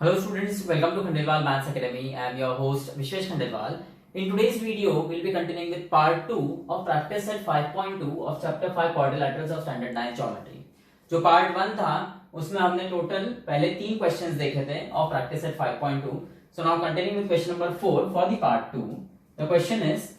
Hello students, welcome to Khandelwal Maths Academy. I am your host Vishwesh Khandelwal. In today's video, we'll be continuing with part 2 of practice set 5.2 of chapter 5 quadrilaterals of standard 9 geometry. जो part 1 था, उसमें हमने total पहले 3 questions देखे थे of practice set 5.2. So now continuing with question number 4 for the part 2. The question is,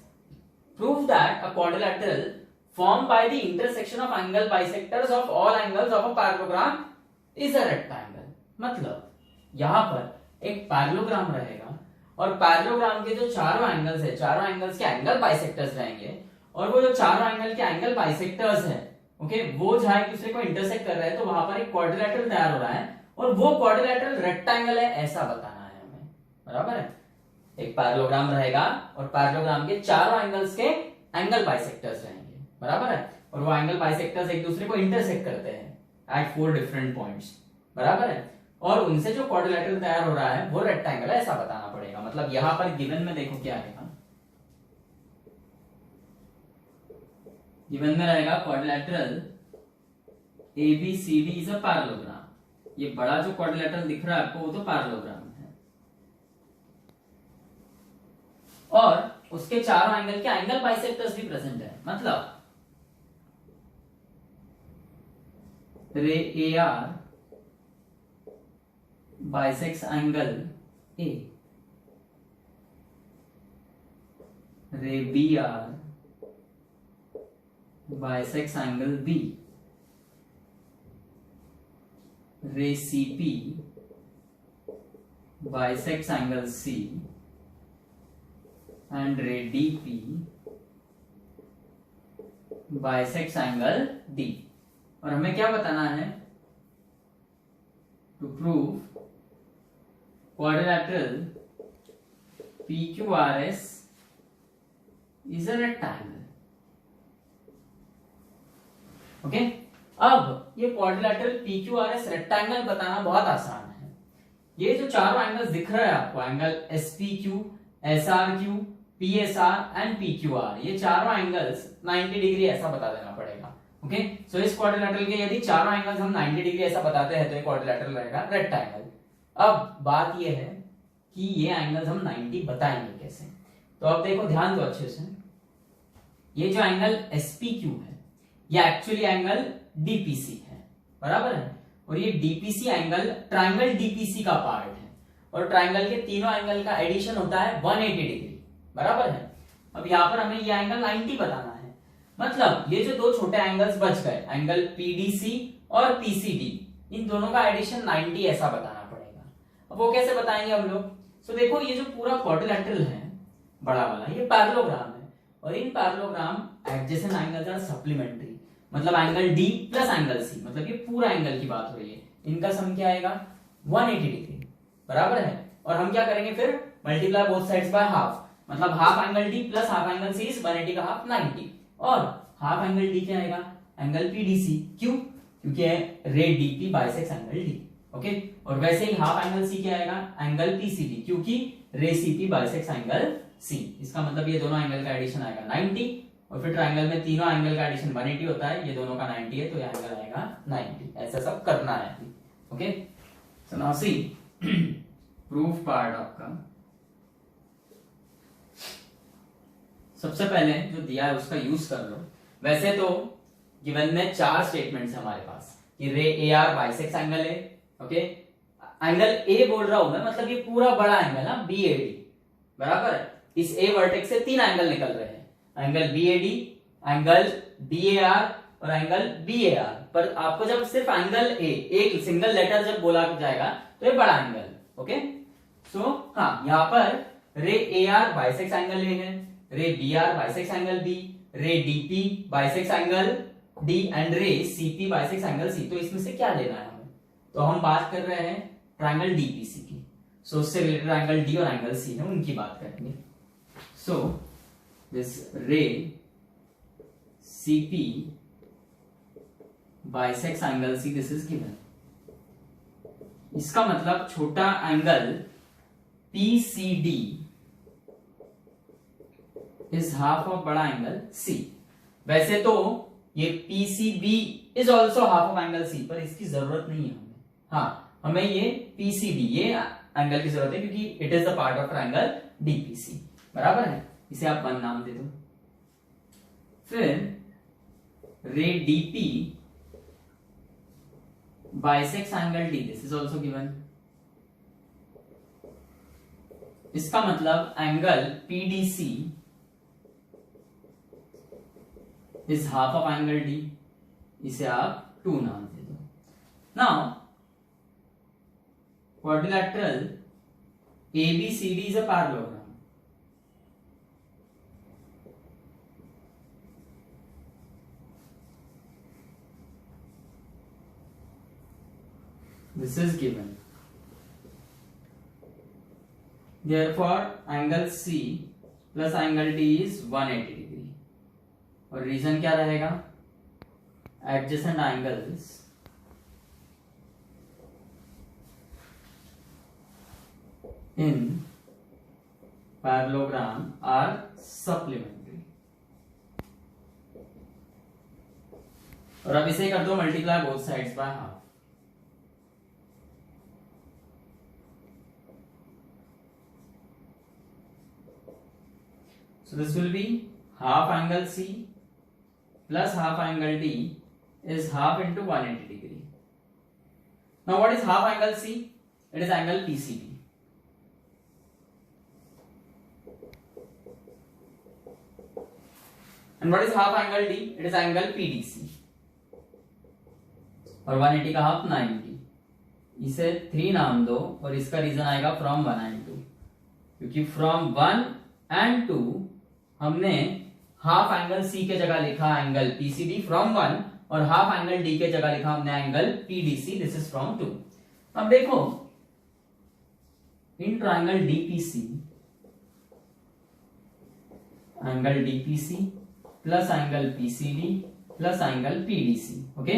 prove that a quadrilateral formed by the intersection of angle bisectors of all angles of a parallelogram is a rectangle. मतलब यहां पर एक parallelogram रहेगा और parallelogram के जो चारों angles है, चारों एंगल्स के एंगल बाइसेक्टर्स रहेंगे और वो जो चारों एंगल के एंगल बाइसेक्टर्स है, ओके, वो जहां एक दूसरे को इंटरसेक्ट कर रहे हैं तो वहां पर एक क्वाड्रिलेटरल तैयार हो रहा है और वो क्वाड्रिलेटरल रेक्टेंगल है, ऐसा बताना है हमें। बराबर है, एक पैरेललोग्राम रहेगा और पैरेललोग्राम के चारों एंगल्स के एंगल बाइसेक्टर्स रहेंगे। बराबर है, और वो एंगल बाइसेक्टर्स एक दूसरे को इंटरसेक्ट करते हैं एट 4 डिफरेंट पॉइंट्स। बराबर है, और उनसे जो क्वाड्रिलेटरल तैयार हो रहा है वो रेक्टेंगल है, ऐसा बताना पड़ेगा। मतलब यहां पर गिवन में देखो क्या आएगा, गिवन में रहेगा quadrilateral ABCD is a parallelogram. ये बड़ा जो क्वाड्रिलेटरल दिख रहा है आपको वो तो पैरेललोग्राम है और उसके चारों एंगल के एंगल बाइसेक्टर्स भी प्रेजेंट है। मतलब रे AR bisects angle A, ray BR bisects angle B, ray CP bisects angle C, and ray DP bisects angle D। और हमें क्या बताना है, to prove quadrilateral PQRS is a rectangle। Okay, अब ये क्वाड्रिलेटरल PQRS रेक्टेंगल बताना बहुत आसान है। ये जो चारों एंगल्स दिख रहे हैं आपको, angle SPQ, SRQ, PSR and PQR, ये चारों एंगल्स 90 डिग्री ऐसा बता देना पड़ेगा। ओके, सो इस क्वाड्रिलेटरल के यदि चारों एंगल्स हम 90 डिग्री ऐसा बताते हैं तो ये क्वाड्रिलेटरल रहेगा रेक्टेंगल। अब बात यह है कि ये एंगल्स हम 90 बताएंगे कैसे। तो अब देखो, ध्यान दो अच्छे से, ये जो एंगल SPQ है ये एक्चुअली एंगल DPC है। बराबर है, और ये DPC एंगल ट्राइंगल DPC का पार्ट है और ट्राइंगल के तीनों एंगल का एडिशन होता है 180 डिग्री। बराबर है, अब यहां पर हमें ये एंगल 90 बताना है। मतलब ये जो दो छोटे एंगल्स बच गए, एंगल PDC और PCD, इन दोनों का एडिशन 90 ऐसा बताना। अब वो कैसे बताएंगे हम लोग। सो देखो, ये जो पूरा क्वाड्रिलेटरल है बड़ा वाला, ये पैरेललोग्राम है और in parallelogram adjacent angles are supplementary. मतलब angle D plus angle C, मतलब ये पूरा एंगल की बात हो रही है, इनका सम क्या आएगा 180 डिग्री। बराबर है, और हम क्या करेंगे फिर, multiply both sides by half. मतलब half angle D plus half angle C is 180 का हाफ 90, और हाफ एंगल D क्या आएगा, एंगल PDC। क्यों? क्योंकि रे DP bisects angle D। Okay, और वैसे ही हाफ एंगल C क्या आएगा, एंगल PCD, क्योंकि रे CP बाइसेक्स एंगल C। इसका मतलब ये दोनों एंगल का एडिशन आएगा 90, और फिर ट्रायंगल में तीनों एंगल का एडिशन 180 होता है, ये दोनों का 90 है तो ये एंगल आएगा 90। ऐसा सब करना है। Okay, so now C proof part आपका। सबसे पहले जो दिया है उसका यूज कर लो। वैसे तो गिवन में 4 स्टेटमेंट्स है हमारे पास कि रे AR बाइसेक्स एंगल है। ओके, एंगल A बोल रहा हूं मैं, मतलब ये पूरा बड़ा एंगल है BAD। बराबर है, इस A वर्टेक्स से 3 एंगल निकल रहे हैं, एंगल BAD, एंगल DAR और एंगल BAR। पर आपको जब सिर्फ एंगल A, एक सिंगल लेटर जब बोला जाएगा तो ये बड़ा एंगल। ओके, सो हाँ, यहां पर रे AR बाइसेक्स एंगल A है, रे BR बाइसेक्स एंगल B, रे DP bisects angle D and रे CP बाइसेक्स एंगल C। तो इसमें से क्या लेना है, तो हम बात कर रहे हैं ट्रायंगल DPC की। सो उससे रिलेटेड एंगल D और एंगल C है, उनकी बात करेंगे। सो दिस रे CP bisects angle C, this is given. इसका मतलब छोटा angle PCD is half of बड़ा एंगल C। वैसे तो ये PCB is also half of angle C, पर इसकी जरूरत नहीं है हमें। हाँ, हमें ये पीसीबी ये एंगल की जरूरत है क्योंकि it is the part of triangle DPC, बराबर है। इसे आप 1 नाम दे दो। फिर रे DP bisects angle D, this is also given. इसका मतलब angle PDC is half of angle D, इसे आप 2 नाम दे दो। Now quadrilateral ABCD is a parallelogram. This is given. Therefore, angle C plus angle D is 180 degree. और reason क्या रहेगा? Adjacent angles in parallelogram are supplementary. और अब इसे कर दो multiply both sides by half. So this will be half angle C plus half angle D is half into 180 degree. Now what is half angle C? It is angle PCB. And what is half angle D? It is angle PDC. और 180 का half 90, इसे 3 नाम दो और इसका reason आएगा from 1 and 2, क्योंकि from 1 and 2 हमने हाफ एंगल C के जगह लिखा एंगल PCB फ्रॉम 1 और हाफ एंगल D के जगह लिखा हमने angle PDC, this is from 2। अब देखो in triangle DPC angle DPC plus angle PCD plus angle PDC, okay.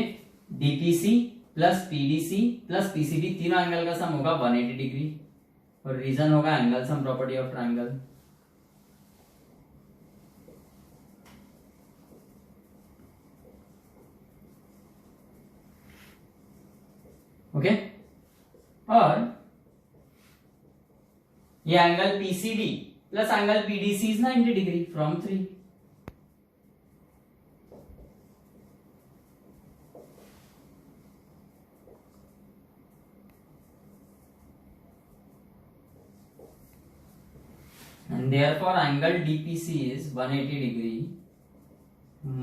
DPC plus PDC plus PCD तीनों एंगल का सम होगा 180 डिग्री और रीजन होगा angle sum property of triangle. Okay और ये angle PCD plus angle PDC is 90 degree from 3। And therefore angle DPC is 180 degree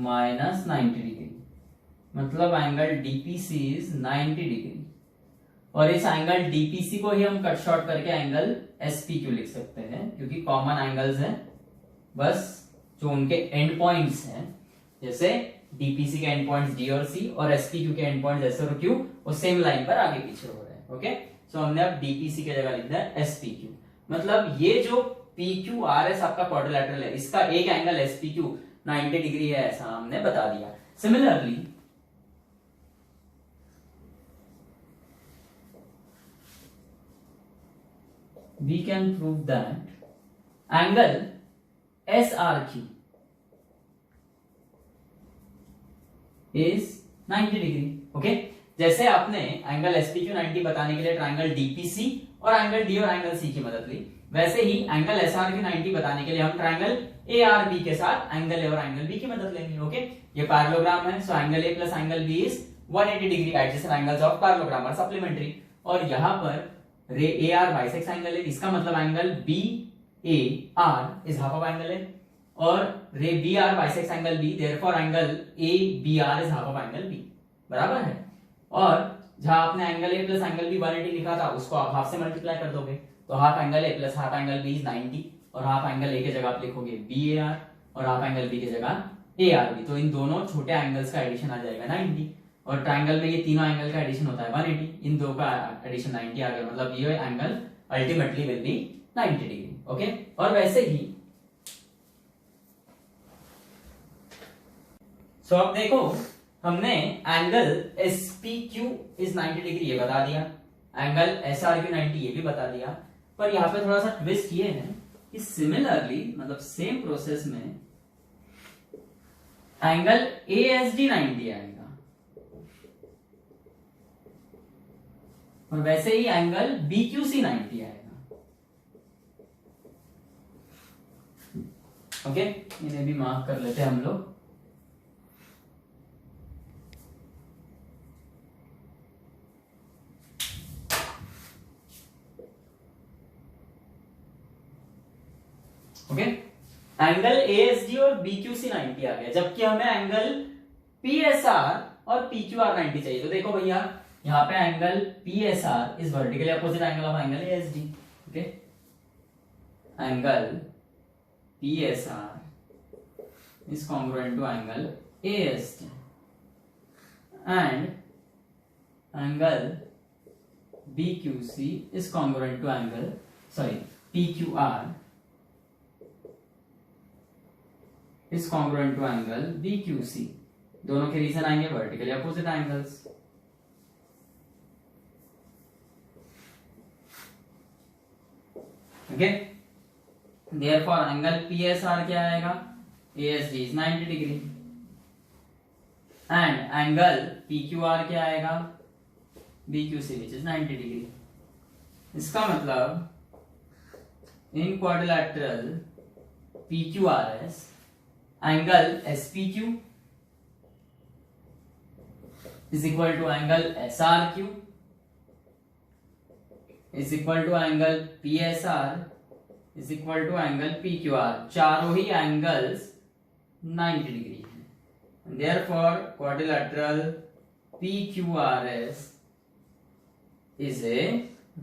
minus 90 degree, मतलब angle DPC is 90 degree और इस एंगल DPC को ही हम कट शॉर्ट करके angle SPQ लिख सकते हैं क्योंकि कॉमन एंगल्स हैं, बस जो उनके एंड पॉइंट्स हैं, जैसे DPC के एंड पॉइंट्स D और C और SPQ के एंड पॉइंट्स S और Q वो सेम लाइन पर आगे पीछे हो रहे हैं। ओके सो हमने अब DPC की जगह लिख दिया SPQ, मतलब ये जो PQRS आपका क्वाड्रिलैटरल है, इसका एक एंगल SPQ 90 डिग्री है, ऐसा हमने बता दिया। Similarly we can prove that angle SRQ is 90 degree. Okay जैसे आपने एंगल SPQ 90 बताने के लिए ट्रायंगल DPC और एंगल D और एंगल C की मदद ली, वैसे ही एंगल SRQ 90 बताने के लिए हम ट्रायंगल ARB के साथ एंगल A और एंगल B की मदद लेंगे। ओके ये पैरेललोग्राम है, so angle A plus angle B is 180 degree, adjacent angles of parallelogram are supplementary. और यहां पर रे AR बाइसेक्स एंगल है, इसका मतलब angle BAR is half of angle A और रे BR bisects angle B, therefore angle ABR is half of angle B, बराबर है। और जहां आपने angle A plus angle B 180 लिखा था उसको आप हाफ से मल्टीप्लाई कर दोगे तो half angle A plus half angle B is 90 और हाफ एंगल A की जगह आप लिखोगे BAR और हाफ एंगल B की जगह ARB, तो इन दोनों छोटे एंगल्स का एडिशन आ जाएगा 90 और ट्रायंगल में ये तीनों एंगल का एडिशन होता है 180, इन दो का एडिशन 90 आ गया, मतलब ये angle ultimately will be 90 degree. Okay और वैसे ही सो अब देखो हमने एंगल SPQ इज 90 डिग्री ये बता दिया, एंगल SRQ 90 ये भी बता दिया, पर यहाँ पे थोड़ा सा ट्विस्ट ये है कि सिमिलरली मतलब सेम प्रोसेस में एंगल ASD 90 आएगा। और वैसे ही एंगल BQC 90 आएगा। ओके, इन्हें भी मार्क कर लेते हैं हम लोग। ओके, एंगल ASD और BQC 90 आ गया, जबकि हमें एंगल PSR और PQR 90 चाहिए। तो देखो भैया, यहाँ पे angle PSR is vertically opposite angle of angle ASD। Okay, angle PSR is congruent to angle ASD and angle BQC is congruent to angle PQR is congruent to angle BQC। दोनों के reason आएंगे vertically opposite angles. Okay, therefore angle PSR क्या आएगा, ASD is 90 degree and angle PQR क्या आएगा, BQC which is 90 degree. इसका मतलब in quadrilateral PQRS angle SPQ is equal to angle SRQ is equal to angle PSR is equal to angle PQR। चारों ही angles 90 degree है। Therefore quadrilateral PQRS is a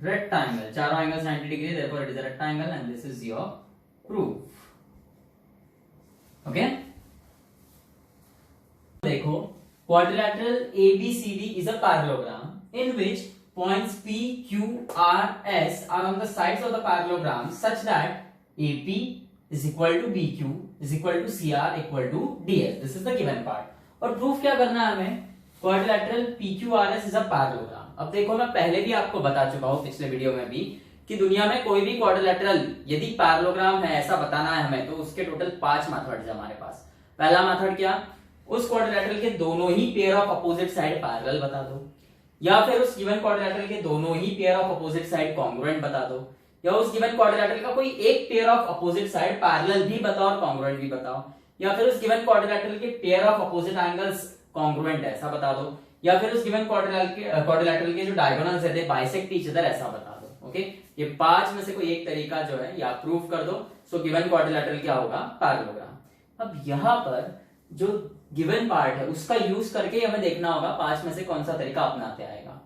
rectangle। चारों angles 90 degree, therefore it is a rectangle and this is your proof। okay, देखो, quadrilateral ABCD is a parallelogram in which points P, Q, R, S are on the sides of the parallelogram such that AP is equal to BQ is equal to CR equal to DS। This is the given part। और proof क्या करना है हमें, quadrilateral PQRS is a parallelogram। अब देखो, मैं पहले भी आपको बता चुका हूं पिछले वीडियो में भी कि दुनिया में कोई भी क्वाड्रिलेटरल यदि पैरेललोग्राम है ऐसा बताना है हमें, तो उसके टोटल 5 मेथड्स है हमारे पास। पहला मेथड क्या, उस क्वाड्रिलेटरल के दोनों ही pair of opposite side parallel बता दो, या फिर उस गिवन क्वाड्रिलेटरल के दोनों ही pair of opposite side congruent बता दो, या उस गिवन क्वाड्रिलेटरल का कोई एक pair of opposite side parallel भी बताओ और कॉन्ग्रुएंट भी बताओ, या फिर उस गिवन क्वाड्रिलेटरल के pair of opposite angles congruent है ऐसा बता दो, या फिर उस गिवन क्वाड्रिलेटरल के जो डायगोनल्स है दे बाइसेक्ट ईच अदर ऐसा बता दो। ओके, ये 5 में से कोई एक तरीका जो है या प्रूफ कर दो, सो गिवन क्वाड्रिलेटरल क्या होगा, पैरेललोग्राम। अब यहाँ पर जो गिवन पार्ट है उसका यूज करके हमें देखना होगा 5 में से कौन सा तरीका अपनाते आएगा।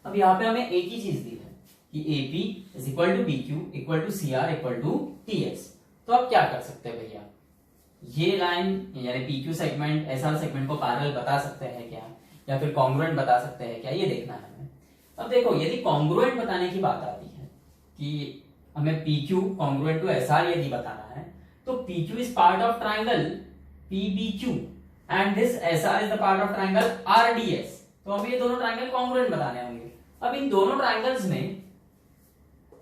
अब यहाँ पे हमें एक ही चीज दी है कि AP is equal to BQ equal to CR equal to TS। तो आप क्या कर सकते हैं भैया, ये लाइन यानी PQ सेगमेंट SR सेगमेंट को पैरेलल बता सकते हैं क्या, या फिर कॉन्ग्रुएंट बता सकते हैं क्या, ये देखना है हमें। अब देखो, यदि कॉन्ग्रुएंट बताने की बात आती है कि हमें PQ कॉन्ग्रुएंट टू SR यदि बताना है, तो PQ is part of triangle PBQ and this SR is the part of triangle RDS। तो अब ये दोनों ट्राइंगल कॉन्ग्रुएंट बताने होंगे। अब इन दोनों ट्राइंगल्स में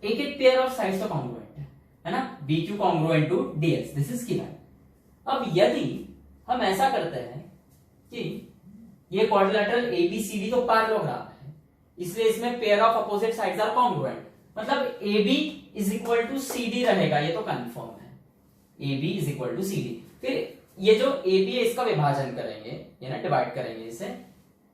एक एक पेयर ऑफ साइड्स तो कॉन्ग्रुएंट है ना, BQ congruent to DS, this is given. अब यदि हम ऐसा करते हैं कि ये क्वाड्रिलेटरल ABCD तो पैरेललोग्राम है, इसलिए इसमें pair of opposite sides are congruent, मतलब AB is equal to CD रहेगा, ये तो कंफर्म है, AB is equal to CD। फिर ये जो AB है इसका विभाजन करेंगे, ये ना डिवाइड करेंगे, इसे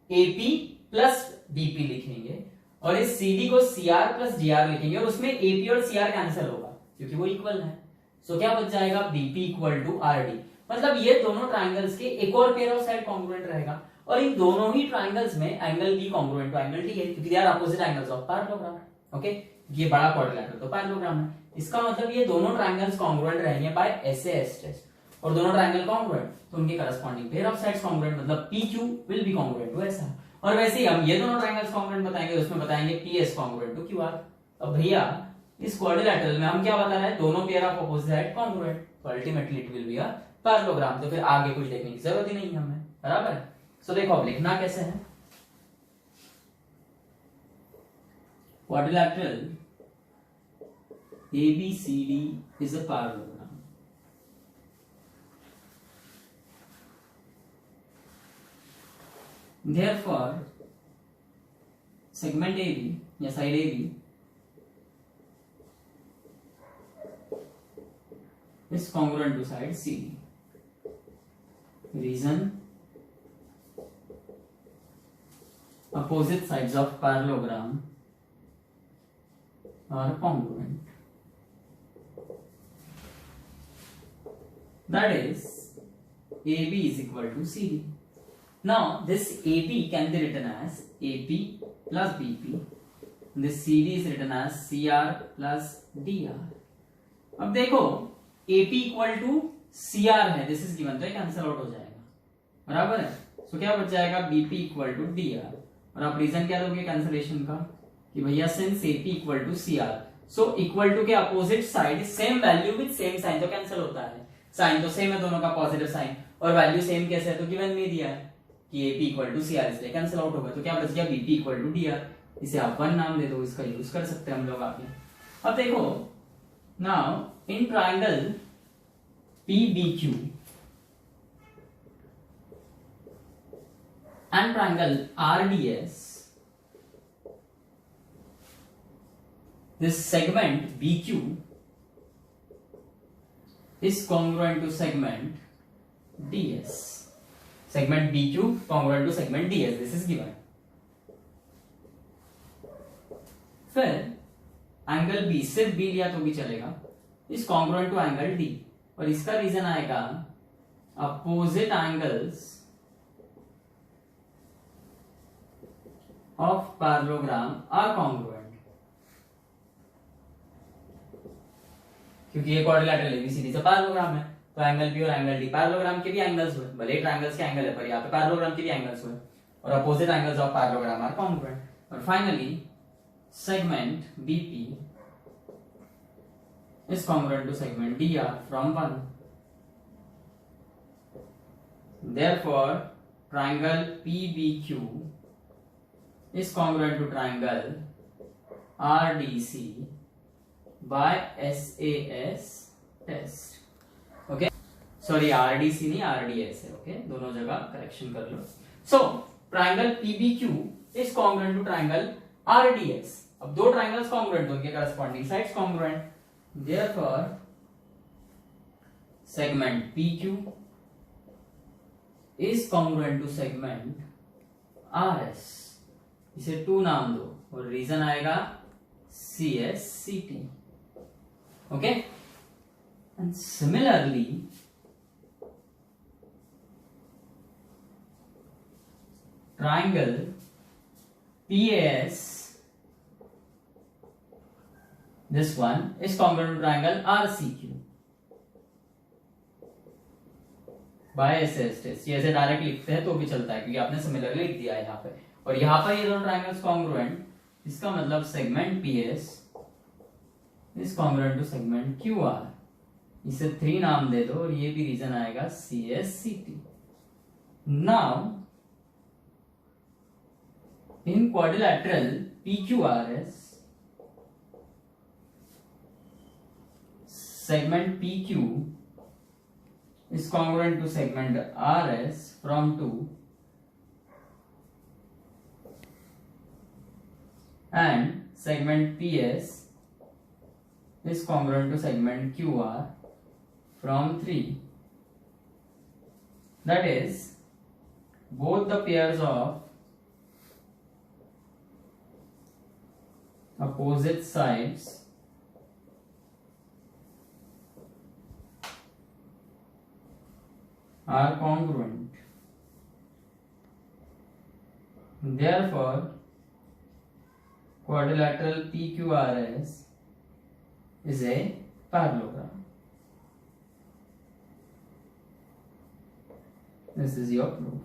AP प्लस BP लिखेंगे और इस CD को CR प्लस DR लिखेंगे और उसमें AP और CR कैंसिल होगा क्योंकि वो इक्वल है। सो क्या बच जाएगा, BP इक्वल टू RD। मतलब ये दोनों ट्राइंगल्स के एक और पेयर ऑफ साइड कॉन्ग्रुएंट रहेगा और इन दोनों ही ट्राइंगल्स में angle B congruent to angle D है क्योंकि they are opposite angles of parallelogram. Okay, ये बड़ा क्वाड्रिलेटरल तो पैरेललोग्राम है, इसका मतलब ये दोनों ट्राइंगल्स कॉन्ग्रुएंट रहेंगे बाय SAS टेस्ट। और दोनों ट्राइंगल कॉन्ग्रुएंट तो उनके corresponding pair of sides congruent, मतलब PQ will be congruent to SR। और वैसे ही हम ये दोनों ट्राइंगल्स कॉन्ग्रुएंट बताएंगे, उसमें बताएंगे PS कॉन्ग्रुएंट टू QR। अब भैया इस क्वाड्रिलेटरल में हम क्या बता रहे हैं, दोनों pair of opposite side congruent, तो ultimately it will be a parallelogram. तो फिर आगे कुछ देखने की जरूरत ही नहीं है हमें, बराबर है। सो देखो अब लिखना कैसे है, quadrilateral ABCD is a parallelogram therefore segment A B या side A B is congruent to side CD. Reason: opposite sides of parallelogram are congruent. That is, AB is equal to CD. Now, this AB can be written as AP plus BP. This CD is written as CR plus DR. अब देखो AP equal to CR है, this is given, तो ये cancel out हो जाएगा, बराबर है। सो क्या बच जाएगा, BP इक्वल टू DR। और आप रीजन क्या दोगे कैंसिलेशन का, कि भैया since AP equal to CR, so equal to के opposite side same value with same sign, तो कैंसिल होता है। साइन तो सेम है दोनों का, पॉजिटिव साइन, और वैल्यू सेम कैसे है, तो गिवन में दिया है कि AP इक्वल टू CR, इसलिए कैंसिल आउट होगा। तो क्या बच गया, BP इक्वल टू DR। इसे आप 1 नाम दे दो, इसका यूज कर सकते हैं हम लोग आगे। अब देखो, now in triangle PBQ and triangle RDS, this segment BQ is congruent to segment DS. Segment BQ congruent to segment DS, this is given. फिर एंगल B, सिर्फ B लिया तो भी चलेगा, is congruent to angle D, और इसका reason आएगा opposite angles of parallelogram are congruent, क्योंकि ये क्वाड्रिलैटरल एबीसीडी से पैरेललोग्राम है, तो एंगल B और एंगल D पैरेललोग्राम के भी एंगल्स हुए, भले ट्रायंगल्स के एंगल है पर यहाँ पे पैरेललोग्राम के भी एंगल्स हुए, और opposite angles of parallelogram are congruent. और finally segment BP is congruent to segment DR from 1. Therefore, triangle PBQ is congruent to triangle RDC by SAS test. Okay? Sorry, RDC नहीं RDS है, okay? दोनों जगह correction कर लो। So, triangle PBQ is congruent to triangle RDS. अब दो triangles congruent, उनके corresponding sides congruent, therefore segment PQ is congruent to segment RS। इसे 2 नाम दो, और रीजन आएगा CSCT। Okay, and similarly triangle PAS, this one is congruent to triangle RCQ by SAS test। ये ऐसे डायरेक्ट लिखते हैं तो भी चलता है, क्योंकि आपने सिमिलरली लिख दिया है यहाँ पे, और यहाँ पर ये दोनों ट्राइंगल्स कॉन्ग्रुएंट, इसका मतलब segment PS is congruent to segment QR। इसे 3 नाम दे दो, और ये भी रीजन आएगा CSCT। Now in quadrilateral PQRS, segment PQ is congruent to segment RS from 2, and segment PS is congruent to segment QR from 3. That is, both the pairs of opposite sides are congruent. Therefore, quadrilateral PQRS is a parallelogram. This is your proof.